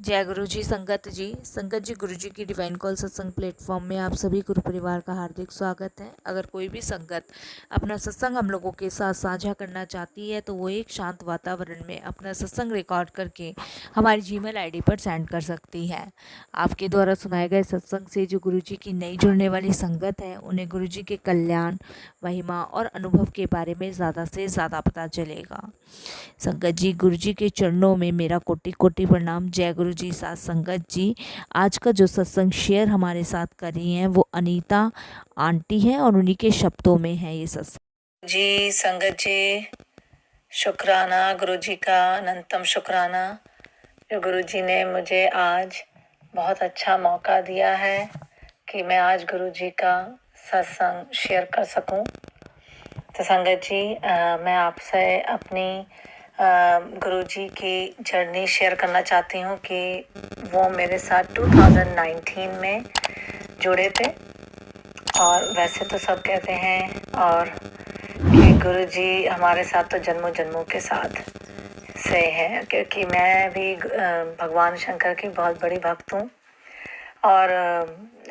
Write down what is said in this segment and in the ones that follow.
जय गुरु जी। संगत जी गुरु जी की डिवाइन कॉल सत्संग प्लेटफॉर्म में आप सभी गुरु परिवार का हार्दिक स्वागत है। अगर कोई भी संगत अपना सत्संग हम लोगों के साथ साझा करना चाहती है तो वो एक शांत वातावरण में अपना सत्संग रिकॉर्ड करके हमारी जीमेल आईडी पर सेंड कर सकती है। आपके द्वारा सुनाए गए सत्संग से जो गुरु जी की नई जुड़ने वाली संगत है उन्हें गुरु जी के कल्याण, महिमा और अनुभव के बारे में ज़्यादा से ज़्यादा पता चलेगा। संगत जी, गुरु जी के चरणों में मेरा कोटि कोटि प्रणाम। जय गुरु जी। साथ संगत जी, आज का जो सत्संग शेयर हमारे साथ कर रही हैं वो अनीता आंटी हैं और उन्हीं के शब्दों में है ये सत्संग। जी संगत जी, शुक्राना गुरु जी का, अनंतम शुक्राना जो गुरु जी ने मुझे आज बहुत अच्छा मौका दिया है कि मैं आज गुरु जी का सत्संग शेयर कर सकूं। तो संगत जी, मैं आपसे अपनी गुरु जी की जर्नी शेयर करना चाहती हूँ कि वो मेरे साथ 2019 में जुड़े थे। और वैसे तो सब कहते हैं और कि गुरु जी हमारे साथ तो जन्मों जन्मों के साथ से हैं, क्योंकि मैं भी भगवान शंकर की बहुत बड़ी भक्त हूँ। और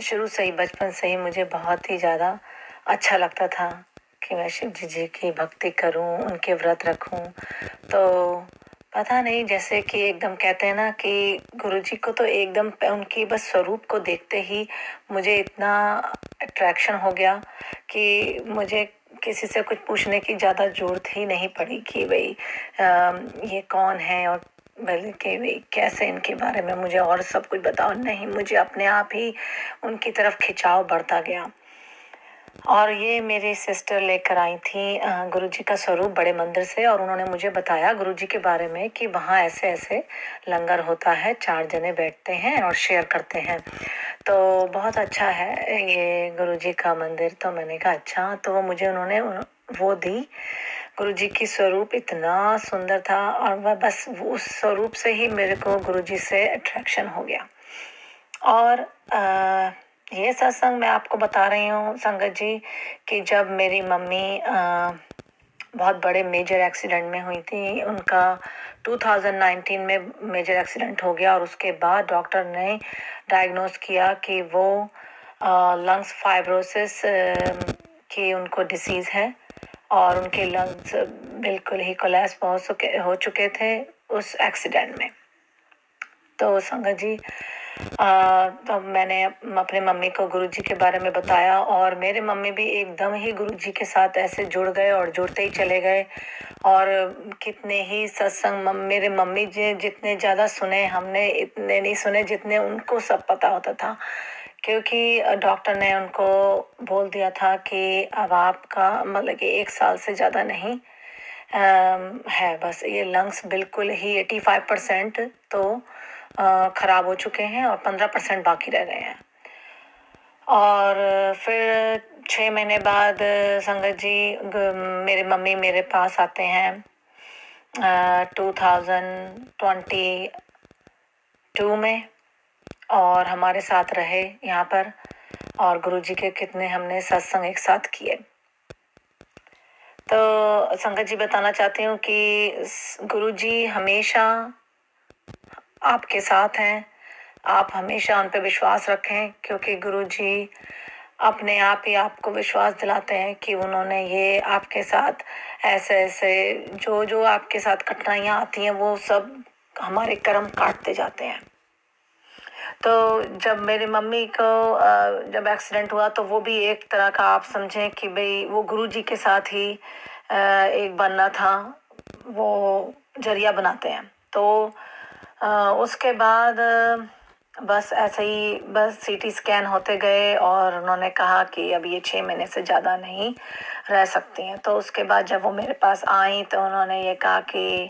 शुरू से ही, बचपन से ही मुझे बहुत ही ज़्यादा अच्छा लगता था कि मैं शिव जी की भक्ति करूं, उनके व्रत रखूं। तो पता नहीं, जैसे कि एकदम कहते हैं ना कि गुरु जी को तो एकदम उनकी बस स्वरूप को देखते ही मुझे इतना अट्रैक्शन हो गया कि मुझे किसी से कुछ पूछने की ज़्यादा ज़रूरत ही नहीं पड़ी कि भाई ये कौन है और बल्कि भाई कैसे इनके बारे में मुझे और सब कुछ बताओ। नहीं, मुझे अपने आप ही उनकी तरफ खिंचाव बढ़ता गया। और ये मेरी सिस्टर लेकर आई थी गुरुजी का स्वरूप बड़े मंदिर से, और उन्होंने मुझे बताया गुरुजी के बारे में कि वहाँ ऐसे ऐसे लंगर होता है, 4 जने बैठते हैं और शेयर करते हैं। तो बहुत अच्छा है ये गुरुजी का मंदिर। तो मैंने कहा अच्छा। तो वो मुझे उन्होंने वो दी। गुरुजी की स्वरूप इतना सुंदर था और वह बस उस स्वरूप से ही मेरे को गुरुजी से अट्रैक्शन हो गया। और ये सत्संग मैं आपको बता रही हूँ संगत जी कि जब मेरी मम्मी बहुत बड़े मेजर एक्सीडेंट में हुई थी। उनका 2019 में मेजर एक्सीडेंट हो गया और उसके बाद डॉक्टर ने डायग्नोस किया कि वो लंग्स फाइब्रोसिस की उनको डिसीज़ है और उनके लंग्स बिल्कुल ही कोलैप्स हो चुके थे उस एक्सीडेंट में। तो संगत जी, तो मैंने अपने मम्मी को गुरुजी के बारे में बताया और मेरे मम्मी भी एकदम ही गुरुजी के साथ ऐसे जुड़ गए और जुड़ते ही चले गए। और कितने ही सत्संग मेरे मम्मी जी जितने ज़्यादा सुने, हमने इतने नहीं सुने जितने उनको सब पता होता था, क्योंकि डॉक्टर ने उनको बोल दिया था कि अब आपका मतलब कि 1 साल से ज़्यादा नहीं है, बस ये लंग्स बिल्कुल ही 85% तो ख़राब हो चुके हैं और 15% बाकी रह गए हैं। और फिर 6 महीने बाद संगत जी मेरे मम्मी मेरे पास आते हैं 2022 में और हमारे साथ रहे यहाँ पर, और गुरुजी के कितने हमने सत्संग एक साथ किए। तो संगत जी बताना चाहती हूँ कि गुरुजी हमेशा आपके साथ हैं। आप हमेशा उन पर विश्वास रखें, क्योंकि गुरुजी अपने आप ही आपको विश्वास दिलाते हैं कि उन्होंने ये आपके साथ ऐसे ऐसे जो जो आपके साथ कठिनाइयाँ आती हैं वो सब हमारे कर्म काटते जाते हैं। तो जब मेरी मम्मी को जब एक्सीडेंट हुआ तो वो भी एक तरह का आप समझें कि भाई वो गुरुजी के साथ ही एक बनना था, वो जरिया बनाते हैं। तो उसके बाद बस ऐसे ही बस सीटी स्कैन होते गए और उन्होंने कहा कि अब ये 6 महीने से ज़्यादा नहीं रह सकती हैं। तो उसके बाद जब वो मेरे पास आई तो उन्होंने ये कहा कि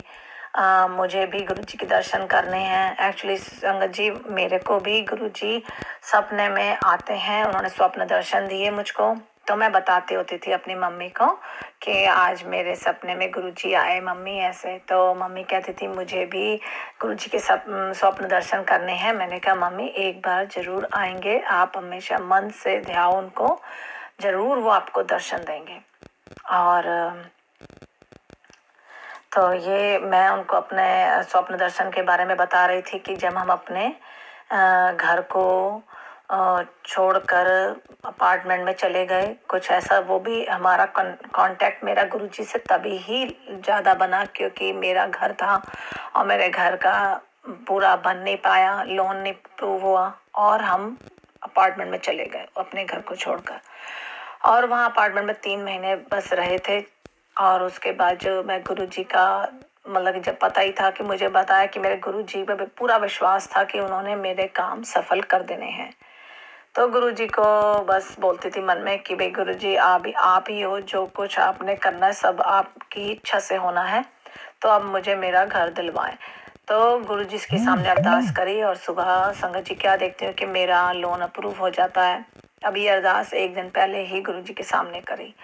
मुझे भी गुरुजी के दर्शन करने हैं। एक्चुअली संगत जी, मेरे को भी गुरुजी सपने में आते हैं, उन्होंने स्वप्न दर्शन दिए मुझको। तो मैं बताती होती थी अपनी मम्मी को कि आज मेरे सपने में गुरुजी आए मम्मी ऐसे। तो मम्मी कहती थी मुझे भी गुरुजी के स्वप्न दर्शन करने हैं। मैंने कहा मम्मी एक बार ज़रूर आएंगे, आप हमेशा मन से ध्यान उनको, ज़रूर वो आपको दर्शन देंगे। और तो ये मैं उनको अपने स्वप्न दर्शन के बारे में बता रही थी कि जब हम अपने घर को छोड़कर अपार्टमेंट में चले गए, कुछ ऐसा, वो भी हमारा कांटेक्ट मेरा गुरुजी से तभी ही ज़्यादा बना क्योंकि मेरा घर था और मेरे घर का पूरा बन नहीं पाया, लोन नहीं अप्रूव हुआ और हम अपार्टमेंट में चले गए अपने घर को छोड़कर। और वहाँ अपार्टमेंट में 3 महीने बस रहे थे। और उसके बाद जो मैं गुरुजी का मतलब जब पता ही था कि मुझे बताया कि मेरे गुरुजी पे पूरा विश्वास था कि उन्होंने मेरे काम सफल कर देने हैं, तो गुरुजी को बस बोलती थी मन में कि भाई गुरुजी आप ही हो, जो कुछ आपने करना है सब आपकी इच्छा से होना है, तो अब मुझे मेरा घर दिलवाएं। तो गुरुजी के सामने अरदास करी और सुबह संगत जी क्या देखते हो कि मेरा लोन अप्रूव हो जाता है। अब ये अरदास एक दिन पहले ही गुरुजी के सामने करी।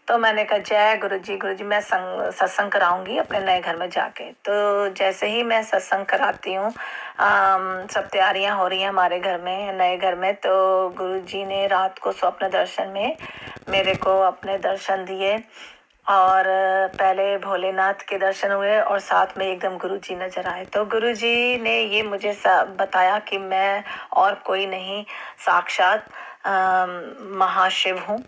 तो मैंने कहा जय गुरुजी मैं सत्संग कराऊंगी अपने नए घर में जाके। तो जैसे ही मैं सत्संग कराती हूँ, सब तैयारियां हो रही हैं हमारे घर में, नए घर में, तो गुरुजी ने रात को स्वप्न दर्शन में मेरे को अपने दर्शन दिए। और पहले भोलेनाथ के दर्शन हुए और साथ में एकदम गुरुजी नजर आए। तो गुरुजी ने ये मुझे बताया कि मैं और कोई नहीं, साक्षात महाशिव हूँ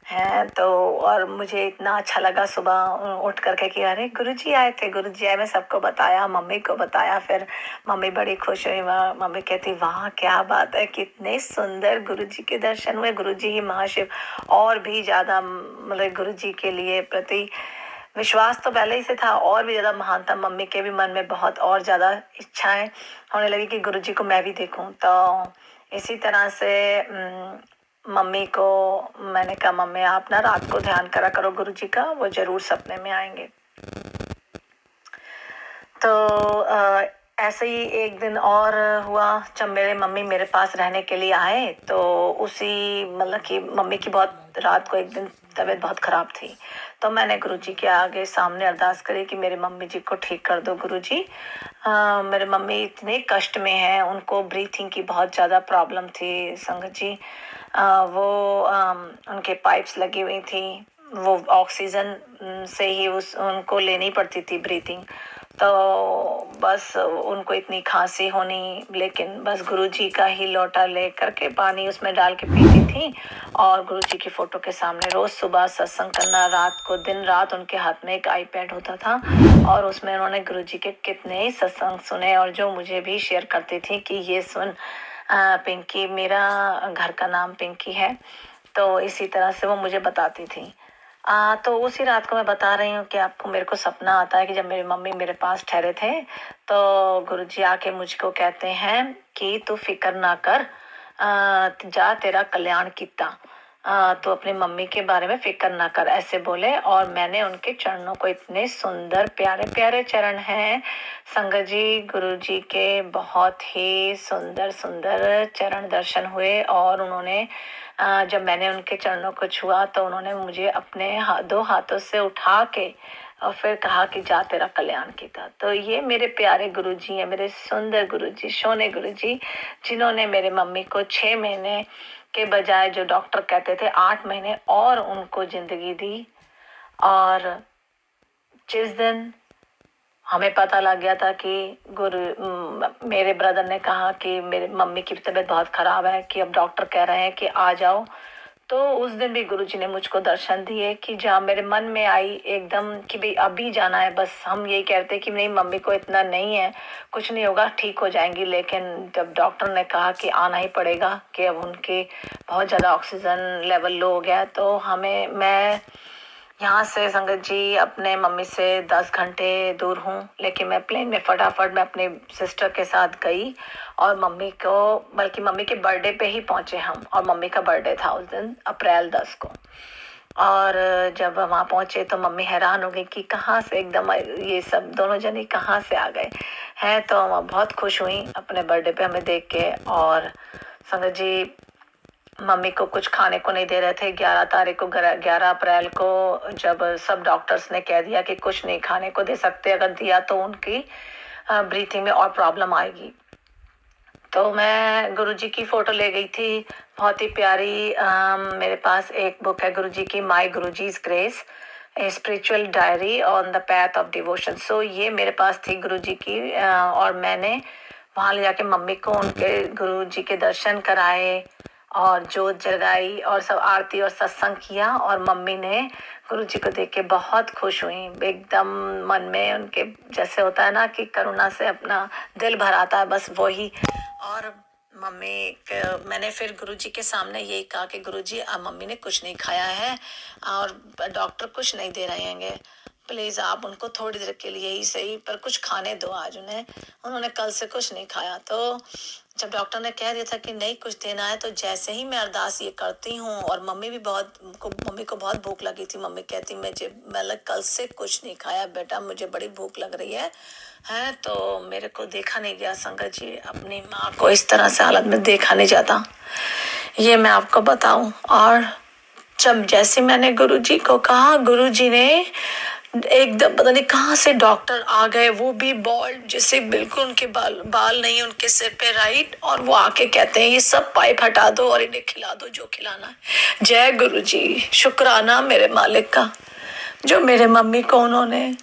है। तो और मुझे इतना अच्छा लगा सुबह उठ करके कि अरे गुरुजी आए थे, गुरुजी आए। मैं सबको बताया, मम्मी को बताया, फिर मम्मी बड़ी खुश हुई। मम्मी कहती वाह क्या बात है, कितने सुंदर गुरुजी के दर्शन हुए, गुरुजी ही महाशिव। और भी ज़्यादा मतलब गुरुजी के लिए प्रति विश्वास तो पहले ही से था, और भी ज़्यादा महान था। मम्मी के भी मन में बहुत और ज़्यादा इच्छाएं होने लगी कि गुरुजी को मैं भी देखूं। तो इसी तरह से मम्मी को मैंने कहा मम्मी आप ना रात को ध्यान करा करो गुरुजी का, वो जरूर सपने में आएंगे। तो ऐसे ही एक दिन और हुआ जब मेरे मम्मी मेरे पास रहने के लिए आए। तो उसी मतलब कि मम्मी की बहुत रात को एक दिन तबीयत बहुत ख़राब थी। तो मैंने गुरुजी के आगे सामने अरदास करी कि मेरी मम्मी जी को ठीक कर दो गुरुजी। मेरे मम्मी इतने कष्ट में हैं, उनको ब्रीथिंग की बहुत ज़्यादा प्रॉब्लम थी संगत जी। उनके पाइप्स लगी हुई थी, वो ऑक्सीजन से ही उनको लेनी पड़ती थी ब्रीथिंग। तो बस उनको इतनी खांसी होनी, लेकिन बस गुरुजी का ही लोटा ले करके पानी उसमें डाल के पीती थी और गुरुजी की फोटो के सामने रोज सुबह सत्संग करना। रात को दिन रात उनके हाथ में एक आईपैड होता था और उसमें उन्होंने गुरुजी के कितने ही सत्संग सुने और जो मुझे भी शेयर करती थी कि ये सुन पिंकी, मेरा घर का नाम पिंकी है। तो इसी तरह से वो मुझे बताती थी। तो उसी रात को मैं बता रही हूँ कि आपको, मेरे को सपना आता है कि जब मेरी मम्मी मेरे पास ठहरे थे तो गुरुजी आके मुझको कहते हैं कि तू फिक्र ना कर, जा तेरा कल्याण किता, तो अपनी मम्मी के बारे में फिक्र ना कर, ऐसे बोले। और मैंने उनके चरणों को, इतने सुंदर प्यारे प्यारे चरण हैं संगत जी, गुरुजी के बहुत ही सुंदर सुंदर चरण दर्शन हुए। और उन्होंने जब मैंने उनके चरणों को छुआ तो उन्होंने मुझे अपने दो हाथों से उठा के और फिर कहा कि जा तेरा कल्याण किया। तो ये मेरे प्यारे गुरुजी हैं, मेरे सुंदर गुरुजी, सोने गुरुजी, जिन्होंने मेरे मम्मी को 6 महीने के बजाय जो डॉक्टर कहते थे 8 महीने और उनको जिंदगी दी। और जिस दिन हमें पता लग गया था कि मेरे ब्रदर ने कहा कि मेरे मम्मी की तबीयत बहुत ख़राब है, कि अब डॉक्टर कह रहे हैं कि आ जाओ, तो उस दिन भी गुरुजी ने मुझको दर्शन दिए कि जहाँ मेरे मन में आई एकदम कि भाई अभी जाना है। बस हम यही कहते कि नहीं मम्मी को इतना नहीं है, कुछ नहीं होगा, ठीक हो जाएंगी। लेकिन जब डॉक्टर ने कहा कि आना ही पड़ेगा, कि अब उनके बहुत ज़्यादा ऑक्सीजन लेवल लो हो गया, तो मैं यहाँ से संगत जी अपने मम्मी से 10 घंटे दूर हूँ, लेकिन मैं प्लेन में फटाफट मैं अपने सिस्टर के साथ गई और मम्मी को, बल्कि मम्मी के बर्थडे पे ही पहुँचे हम, और मम्मी का बर्थडे था उस दिन अप्रैल 10 को। और जब वहाँ पहुँचे तो मम्मी हैरान हो गई कि कहाँ से एकदम ये सब दोनों जने कहाँ से आ गए हैं। तो हम बहुत खुश हुई अपने बर्थडे पे हमें देख के। और संगत जी मम्मी को कुछ खाने को नहीं दे रहे थे 11 तारीख को, 11 अप्रैल को, जब सब डॉक्टर्स ने कह दिया कि कुछ नहीं खाने को दे सकते, अगर दिया तो उनकी ब्रीथिंग में और प्रॉब्लम आएगी। तो मैं गुरुजी की फ़ोटो ले गई थी, बहुत ही प्यारी। मेरे पास एक बुक है गुरुजी की, my Guruji's grace, spiritual diary on the path of devotion. So ये मेरे पास थी गुरुजी की, और मैंने वहाँ ले जाके मम्मी को उनके गुरुजी के दर्शन कराए और जोत जगाई और सब आरती और सत्संग किया। और मम्मी ने गुरुजी को देख के बहुत खुश हुई, एकदम मन में उनके जैसे होता है ना कि करुणा से अपना दिल भर आता है, बस वही। और मैंने फिर गुरुजी के सामने यही कहा कि गुरुजी अब मम्मी ने कुछ नहीं खाया है और डॉक्टर कुछ नहीं दे रहे हैं, प्लीज़ आप उनको थोड़ी देर के लिए ही सही पर कुछ खाने दो आज उन्हें, उन्होंने कल से कुछ नहीं खाया। तो जब डॉक्टर ने कह दिया था कि नहीं कुछ देना है, तो जैसे ही मैं अरदास ये करती हूँ और मम्मी को बहुत भूख लगी थी, मम्मी कहती मैं कल से कुछ नहीं खाया बेटा, मुझे बड़ी भूख लग रही है तो मेरे को देखा नहीं गया संगत जी, अपनी माँ को इस तरह से हालत में देखा नहीं जाता, ये मैं आपको बताऊं। और जब जैसे मैंने गुरुजी को कहा, गुरुजी ने एकदम पता नहीं कहाँ से डॉक्टर आ गए, वो भी बॉल्ड, जैसे बिल्कुल उनके बाल नहीं उनके सिर पे, राइट। और वो आके कहते हैं ये सब पाइप हटा दो और इन्हें खिला दो जो खिलाना है। जय गुरुजी, शुक्राना मेरे मालिक का जो मेरे मम्मी को उन्होंने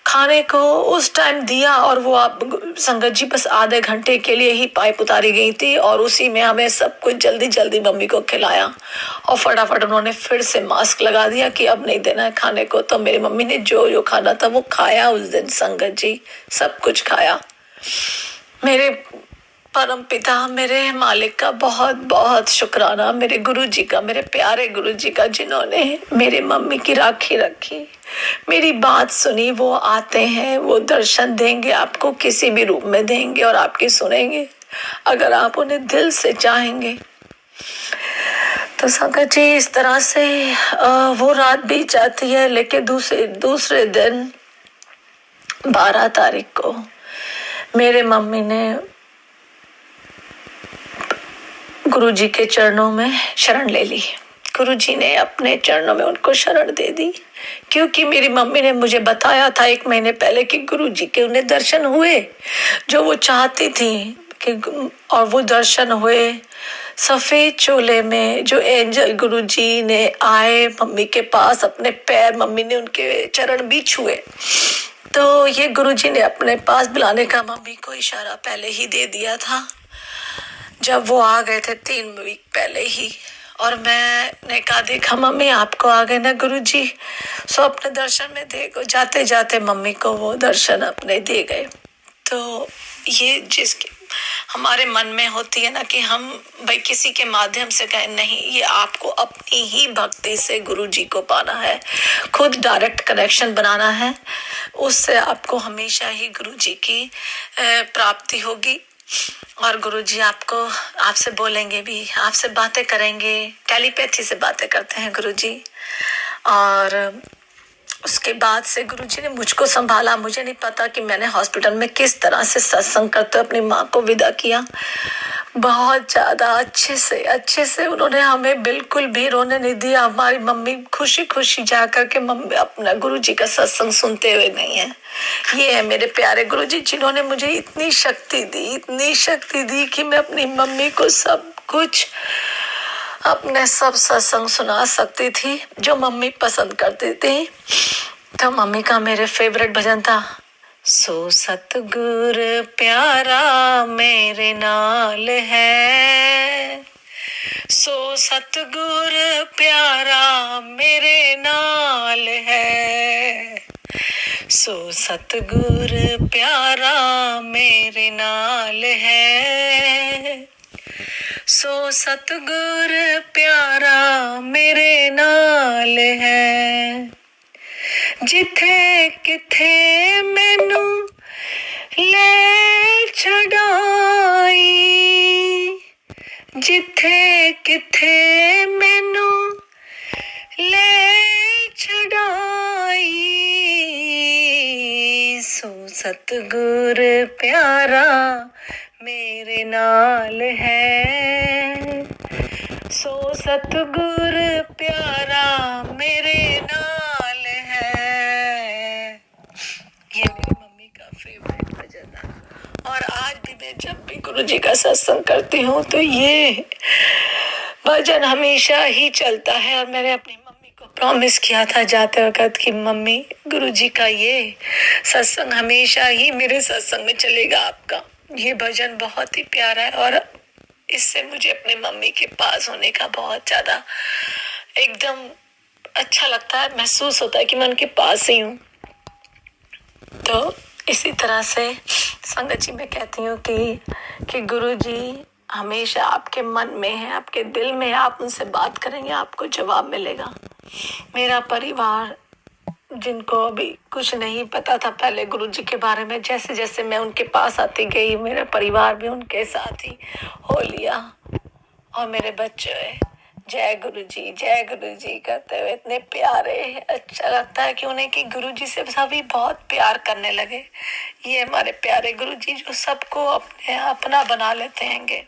खाने को उस टाइम दिया। और वो आप संगत जी बस आधे घंटे के लिए ही पाइप उतारी गई थी और उसी में हमें सब कुछ जल्दी जल्दी मम्मी को खिलाया और फटाफट उन्होंने फिर से मास्क लगा दिया कि अब नहीं देना है खाने को। तो मेरी मम्मी ने जो जो खाना था वो खाया उस दिन, संगत जी सब कुछ खाया। मेरे परम पिता मेरे मालिक का बहुत बहुत शुक्राना, मेरे गुरुजी का, मेरे प्यारे गुरुजी का, जिन्होंने मेरे मम्मी की राखी रखी, मेरी बात सुनी। वो आते हैं, वो दर्शन देंगे आपको, किसी भी रूप में देंगे और आपकी सुनेंगे अगर आप उन्हें दिल से चाहेंगे। तो संगत जी इस तरह से वो रात बीत जाती है, लेकिन दूसरे दिन 12 तारीख को मेरे मम्मी ने गुरुजी के चरणों में शरण ले ली। गुरुजी ने अपने चरणों में उनको शरण दे दी, क्योंकि मेरी मम्मी ने मुझे बताया था 1 महीने पहले कि गुरुजी के उन्हें दर्शन हुए जो वो चाहती थी कि, और वो दर्शन हुए सफेद चोले में। जो एंजल गुरुजी ने आए मम्मी के पास, अपने पैर मम्मी ने उनके चरण भी छुए। तो ये गुरुजी ने अपने पास बुलाने का मम्मी को इशारा पहले ही दे दिया था जब वो आ गए थे 3 वीक पहले ही। और मैंने कहा देखा मम्मी आपको आ गए ना गुरुजी, सो अपने दर्शन में देखो। जाते जाते मम्मी को वो दर्शन अपने दे गए। तो ये जिसके हमारे मन में होती है ना कि हम भाई किसी के माध्यम से कहें, नहीं, ये आपको अपनी ही भक्ति से गुरुजी को पाना है, खुद डायरेक्ट कनेक्शन बनाना है, उससे आपको हमेशा ही गुरुजी की प्राप्ति होगी। और गुरुजी आपसे बोलेंगे भी, आपसे बातें करेंगे, टेलीपैथी से बातें करते हैं गुरुजी। और उसके बाद से गुरुजी ने मुझको संभाला। मुझे नहीं पता कि मैंने हॉस्पिटल में किस तरह से सत्संग करते अपनी माँ को विदा किया। बहुत ज़्यादा अच्छे से उन्होंने हमें बिल्कुल भी रोने नहीं दिया। हमारी मम्मी खुशी खुशी जा कर के मम्मी अपना गुरुजी का सत्संग सुनते हुए नहीं है। ये है मेरे प्यारे गुरुजी जिन्होंने मुझे इतनी शक्ति दी कि मैं अपनी मम्मी को सब कुछ अपने सब सत्संग सुना सकती थी जो मम्मी पसंद करती थी। तो मम्मी का मेरे फेवरेट भजन था, सो सतगुर प्यारा मेरे नाल है, सो सतगुर प्यारा मेरे नाल है, सो सतगुर प्यारा मेरे नाल है, सो सतगुर प्यारा मेरे नाल है। जिथे किथे मैनू ले छड़ाई, जिथे किथे मैनू ले छड़ाई, सो सतगुर प्यारा मेरे नाल है, सो सतगुर प्यारा मेरे नाल है। ये मेरी मम्मी का फेवरेट भजन है। और आज भी मैं जब भी गुरुजी का सत्संग करती हूँ तो ये भजन हमेशा ही चलता है। और मैंने अपनी मम्मी को प्रॉमिस किया था जाते वक्त कि मम्मी गुरुजी का ये सत्संग हमेशा ही मेरे सत्संग में चलेगा। आपका ये भजन बहुत ही प्यारा है और इससे मुझे अपने मम्मी के पास होने का बहुत ज्यादा एकदम अच्छा लगता है, महसूस होता है कि मैं उनके पास ही हूँ। तो इसी तरह से संगत जी मैं कहती हूँ कि गुरुजी हमेशा आपके मन में है, आपके दिल में है। आप उनसे बात करेंगे, आपको जवाब मिलेगा। मेरा परिवार, जिनको अभी कुछ नहीं पता था पहले गुरुजी के बारे में, जैसे जैसे मैं उनके पास आती गई, मेरा परिवार भी उनके साथ ही हो लिया। और मेरे बच्चे जय गुरु जी करते हुए इतने प्यारे, अच्छा लगता है कि उन्हें कि गुरु जी से सभी बहुत प्यार करने लगे। ये हमारे प्यारे गुरु जी जो सबको अपने अपना बना लेते हैंगे।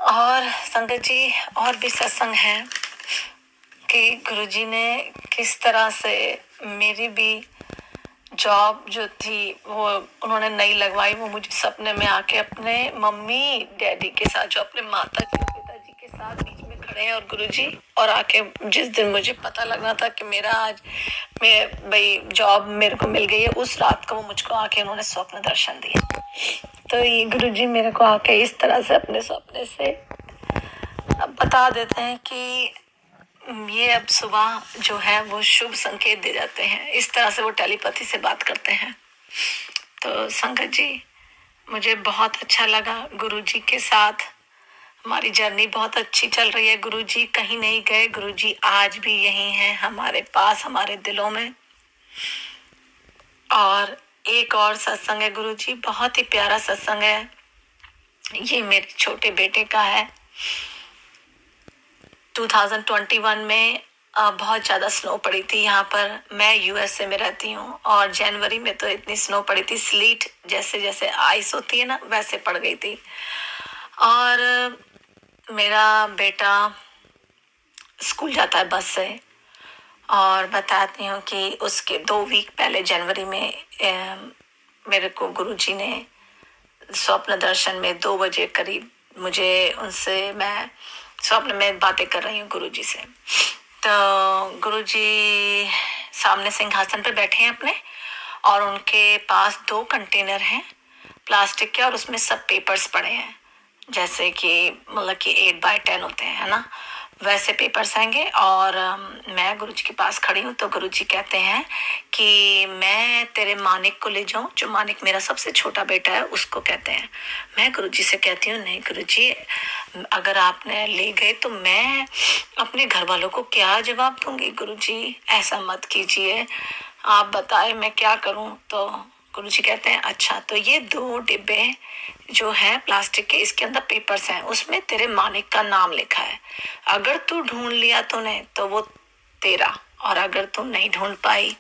और संगत जी और भी सत्संग है कि गुरु जी ने किस तरह से मेरी भी जॉब जो थी वो उन्होंने नई लगवाई। वो मुझे सपने में आके अपने मम्मी डैडी के साथ, जो अपने माता जी पिताजी के साथ बीच में खड़े हैं और गुरुजी, और आके जिस दिन मुझे पता लगना था कि मेरा आज मैं भाई जॉब मेरे को मिल गई है, उस रात को वो मुझको आके उन्होंने स्वप्न दर्शन दिया। तो ये गुरुजी मेरे को आके इस तरह से अपने सपने से बता देते हैं कि ये अब सुबह जो है वो शुभ संकेत दे जाते हैं। इस तरह से वो टेलीपैथी से बात करते हैं। तो संगत जी मुझे बहुत अच्छा लगा गुरुजी के साथ। हमारी जर्नी बहुत अच्छी चल रही है। गुरुजी कहीं नहीं गए, गुरुजी आज भी यही हैं हमारे पास, हमारे दिलों में। और एक और सत्संग है गुरुजी, बहुत ही प्यारा सत्संग है। ये मेरे छोटे बेटे का है। 2021 में बहुत ज़्यादा स्नो पड़ी थी यहाँ पर। मैं यूएसए में रहती हूँ और जनवरी में तो इतनी स्नो पड़ी थी, स्लीट जैसे जैसे आइस होती है ना वैसे पड़ गई थी। और मेरा बेटा स्कूल जाता है बस से, और बताती हूँ कि उसके 2 वीक पहले जनवरी में मेरे को गुरुजी ने स्वप्न दर्शन में 2 बजे करीब मुझे उनसे, मैं स्वप्न में बातें कर रही हूँ गुरुजी से। तो गुरुजी सामने सिंहासन पर बैठे हैं अपने, और उनके पास 2 कंटेनर हैं प्लास्टिक के, और उसमें सब पेपर्स पड़े हैं, जैसे कि मतलब कि 8x10 होते हैं, है ना, वैसे पेपर्स आएंगे। और मैं गुरुजी के पास खड़ी हूँ। तो गुरुजी कहते हैं कि मैं तेरे मानिक को ले जाऊं, जो मानिक मेरा सबसे छोटा बेटा है उसको कहते हैं। मैं गुरुजी से कहती हूँ नहीं गुरुजी, अगर आपने ले गए तो मैं अपने घर वालों को क्या जवाब दूंगी। गुरुजी ऐसा मत कीजिए, आप बताएं मैं क्या करूं। तो गुरुजी कहते हैं अच्छा, तो ये 2 डिब्बे जो है प्लास्टिक के, इसके अंदर पेपर्स हैं, उसमें तेरे मालिक का नाम लिखा है। अगर तू ढूंढ लिया तूने तो वो तेरा, और अगर तू नहीं ढूंढ पाई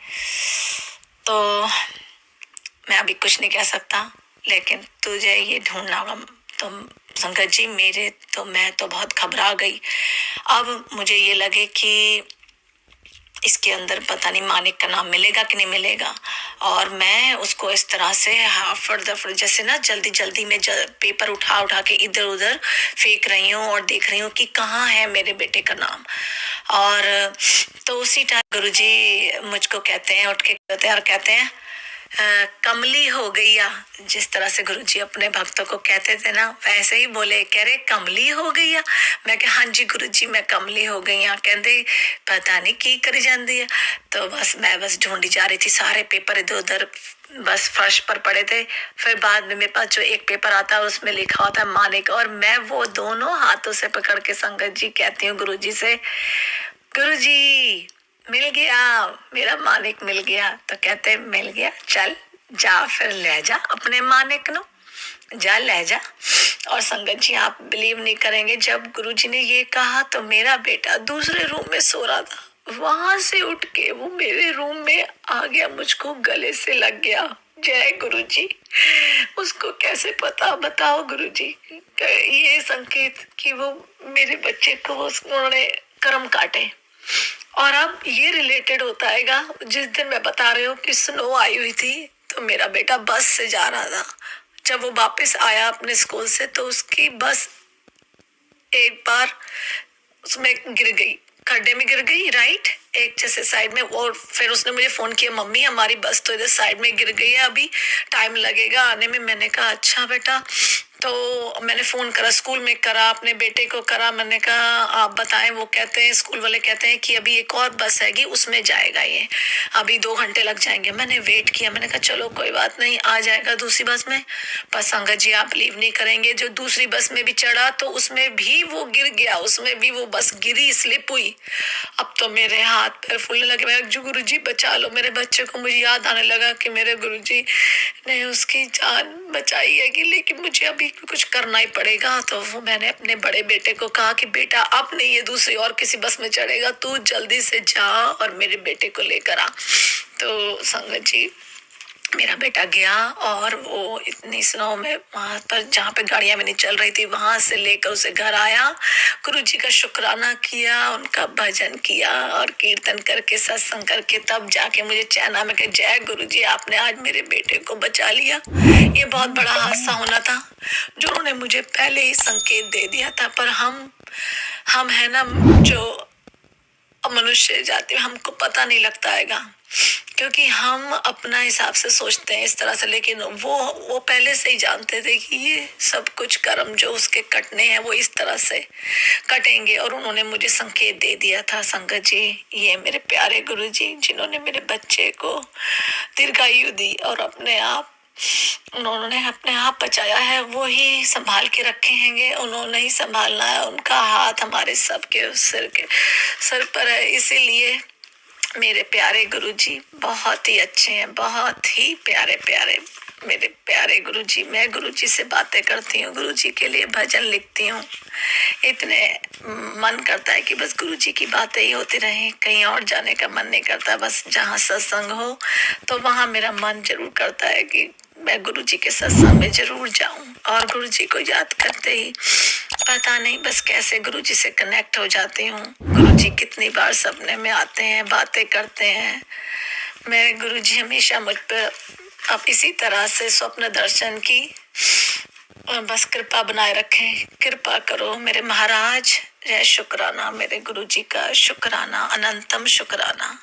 तो मैं अभी कुछ नहीं कह सकता, लेकिन तुझे ये ढूंढना होगा। तो संगत जी मैं तो बहुत घबरा गई। अब मुझे ये लगे कि इसके अंदर पता नहीं मानिक का नाम मिलेगा कि नहीं मिलेगा। और मैं उसको इस तरह से हाफड़ दफड़ जैसे ना जल्दी जल्दी में पेपर उठा उठा के इधर उधर फेंक रही हूँ और देख रही हूँ कि कहाँ है मेरे बेटे का नाम। और तो उसी टाइम गुरुजी मुझको कहते हैं, उठ के कहते हैं कमली हो गईया। जिस तरह से गुरुजी अपने भक्तों को कहते थे ना, वैसे ही बोले, कह रहे कमली हो गईया। मैं कहा हाँ जी गुरुजी मैं कमली हो गई हाँ। कहते पता नहीं की करी जाती है। तो मैं ढूंढी जा रही थी, सारे पेपर इधर उधर बस फर्श पर पड़े थे। फिर बाद में मेरे पास जो एक पेपर आता है उसमें लिखा होता है मानिक, और मैं वो दोनों हाथों से पकड़ के संगत जी कहती हूँ गुरुजी से, गुरुजी मिल गया, मेरा मानिक मिल गया। तो कहते मिल गया, चल जा फिर ले जा अपने मानिक नो, जा ले जा। और संगत जी आप बिलीव नहीं करेंगे, जब गुरुजी ने ये कहा तो मेरा बेटा दूसरे रूम में सो रहा था, वहां से उठ के वो मेरे रूम में आ गया, मुझको गले से लग गया। जय गुरुजी। उसको कैसे पता, बताओ गुरुजी। ये संकेत कि वो मेरे बच्चे को उन्होंने कर्म काटे। और अब ये रिलेटेड होता है जिस दिन मैं बता रही हूँ कि स्नो आई हुई थी, तो मेरा बेटा बस से जा रहा था। जब वो वापस आया अपने स्कूल से तो उसकी बस एक बार उसमें गिर गई खड्डे में गिर गई, राइट, एक जैसे साइड में। और फिर उसने मुझे फोन किया, मम्मी हमारी बस तो इधर साइड में गिर गई है, अभी टाइम लगेगा आने में। मैंने कहा अच्छा बेटा। तो मैंने फोन करा, स्कूल में करा, अपने बेटे को करा। मैंने कहा आप बताएं। वो कहते हैं, स्कूल वाले कहते हैं कि अभी एक और बस हैगी उसमें जाएगा ये, अभी 2 घंटे लग जाएंगे। मैंने वेट किया, मैंने कहा चलो कोई बात नहीं, आ जाएगा दूसरी बस में। पर संगत जी आप बिलीव नहीं करेंगे, जो दूसरी बस में भी चढ़ा तो उसमें भी वो गिर गया, उसमें भी वो बस गिरी, स्लिप हुई। अब तो मेरे हाथ पैर फूलने लगे। मैं जो गुरु जी बचा लो मेरे बच्चे को। मुझे याद आने लगा कि मेरे गुरु जी ने उसकी जान बचाई है कि, लेकिन मुझे अभी कुछ करना ही पड़ेगा। तो वो मैंने अपने बड़े बेटे को कहा कि बेटा अब नहीं ये दूसरी और किसी बस में चढ़ेगा, तू जल्दी से जा और मेरे बेटे को लेकर आ। तो संगत जी मेरा बेटा गया और वो इतनी स्नो में वहां पर जहाँ पे गाड़ियां भी नहीं चल रही थी वहां से लेकर उसे घर आया। गुरु जी का शुक्राना किया, उनका भजन किया और कीर्तन करके सत्संग करके तब जाके मुझे चैन आया। मैं कहा जय गुरु जी, आपने आज मेरे बेटे को बचा लिया। ये बहुत बड़ा हादसा होना था जो उन्होंने मुझे पहले ही संकेत दे दिया था। पर हम है ना, जो मनुष्य जाति में हमको पता नहीं लगता हैगा, क्योंकि हम अपना हिसाब से सोचते हैं इस तरह से। लेकिन वो पहले से ही जानते थे कि ये सब कुछ कर्म जो उसके कटने हैं वो इस तरह से कटेंगे। और उन्होंने मुझे संकेत दे दिया था। संगत जी ये मेरे प्यारे गुरु जी जिन्होंने मेरे बच्चे को दीर्घायु दी और उन्होंने अपने आप बचाया है, वो ही संभाल के रखे हैंगे, उन्होंने ही संभालना है। उनका हाथ हमारे सबके सिर पर है। इसीलिए मेरे प्यारे गुरुजी बहुत ही अच्छे हैं, बहुत ही प्यारे प्यारे मेरे प्यारे गुरुजी। मैं गुरुजी से बातें करती हूँ, गुरुजी के लिए भजन लिखती हूँ। इतने मन करता है कि बस गुरुजी की बातें ही होती रहें, कहीं और जाने का मन नहीं करता। बस जहाँ सत्संग हो तो वहाँ मेरा मन जरूर करता है कि मैं गुरुजी के सत्संग में जरूर जाऊं। और गुरुजी को याद करते ही पता नहीं बस कैसे गुरुजी से कनेक्ट हो जाती हूँ। गुरुजी कितनी बार सपने में आते हैं, बातें करते हैं। मेरे गुरुजी हमेशा मुझ पर अब इसी तरह से स्वप्न दर्शन की बस कृपा बनाए रखें। कृपा करो मेरे महाराज। जय शुक्राना मेरे गुरुजी का, शुक्राना, अनंतम शुक्राना।